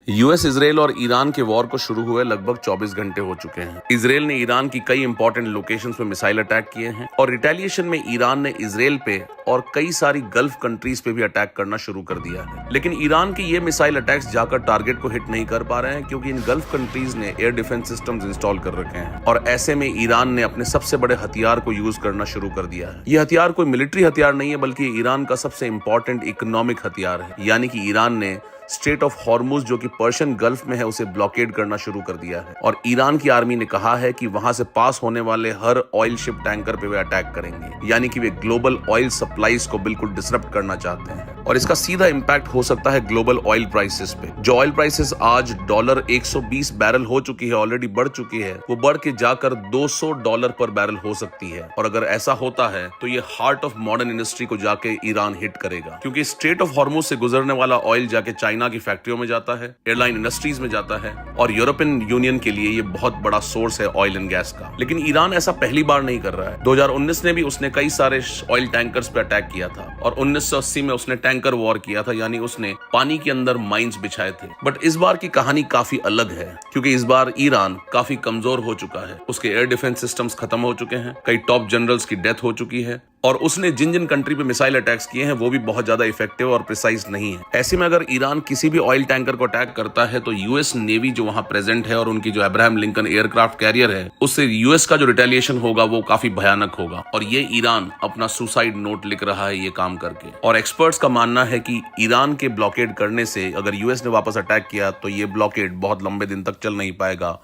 US, Israel और Iran के war को शुरू हुए लगभग 24 घंटे हो चुके हैं। इजराइल ने ईरान की कई इंपॉर्टेंट लोकेशंस पे मिसाइल अटैक किए हैं और रिटेलिएशन में ईरान ने इजराइल पे और कई सारी गल्फ कंट्रीज पे भी अटैक करना शुरू कर दिया है। लेकिन ईरान के ये मिसाइल अटैक्स जाकर टारगेट को हिट नहीं कर पा रहे हैं क्योंकि इन गल्फ कंट्रीज ने एयर डिफेंस सिस्टम्स इंस्टॉल कर रखे हैं और ऐसे में ईरान ने अपने सबसे बड़े हथियार को यूज करना शुरू कर दिया है। ये हथियार कोई मिलिट्री हथियार नहीं है बल्कि ईरान का सबसे इंपॉर्टेंट इकोनॉमिक हथियार है, यानी कि ईरान ने स्ट्रेट ऑफ हॉर्मुज जो कि पर्शियन गल्फ में है उसे ब्लॉकेड करना शुरू कर दिया है और ईरान की आर्मी ने कहा है कि वहां से पास होने वाले हर ऑयल शिप टैंकर पे वे अटैक करेंगे, यानी कि वे ग्लोबल ऑयल सप्लाईज को बिल्कुल डिसरप्ट करना चाहते हैं और इसका सीधा इंपैक्ट हो सकता है ग्लोबल ऑयल प्राइसेस पे। जो ऑयल प्राइसेस आज डॉलर 120 बैरल हो चुकी है, ऑलरेडी बढ़ चुकी है, वो बढ़ के जाकर $200 पर बैरल हो सकती है और अगर ऐसा होता है तो ये हार्ट ऑफ मॉडर्न इंडस्ट्री को जाके ईरान हिट करेगा क्योंकि स्ट्रेट ऑफ हॉर्मुज से गुजरने वाला ऑयल जाके चाइना की फैक्ट्रियों में जाता है, एयरलाइन इंडस्ट्रीज में जाता है और यूरोपियन यूनियन के लिए ये बहुत बड़ा सोर्स है ऑयल एंड गैस का। लेकिन ईरान ऐसा पहली बार नहीं कर रहा है। 2019 में भी उसने कई सारे ऑयल टैंकर्स पे अटैक किया था और 1980 में उसने टैंकर वॉर किया था, यानी उसने पानी के अंदर माइंस बिछाए थे। बट इस बार की कहानी काफी अलग है क्योंकि इस बार ईरान काफी कमजोर हो चुका है। उसके एयर डिफेंस सिस्टम्स खत्म हो चुके हैं, कई टॉप जनरल्स की डेथ हो चुकी है और उसने जिन जिन कंट्री पे मिसाइल अटैक्स किए हैं वो भी बहुत ज्यादा इफेक्टिव और प्रिसाइज नहीं है। ऐसे में अगर ईरान किसी भी ऑयल टैंकर को अटैक करता है तो यूएस नेवी जो वहां प्रेजेंट है और उनकी जो अब्राहम लिंकन एयरक्राफ्ट कैरियर है उससे यूएस का जो रिटेलिएशन होगा वो काफी भयानक होगा और ये ईरान अपना सुसाइड नोट लिख रहा है ये काम करके। और एक्सपर्ट्स का मानना है कि ईरान के ब्लॉकेड करने से अगर यूएस ने वापस अटैक किया तो ये ब्लॉकेड बहुत लंबे दिन तक चल नहीं पाएगा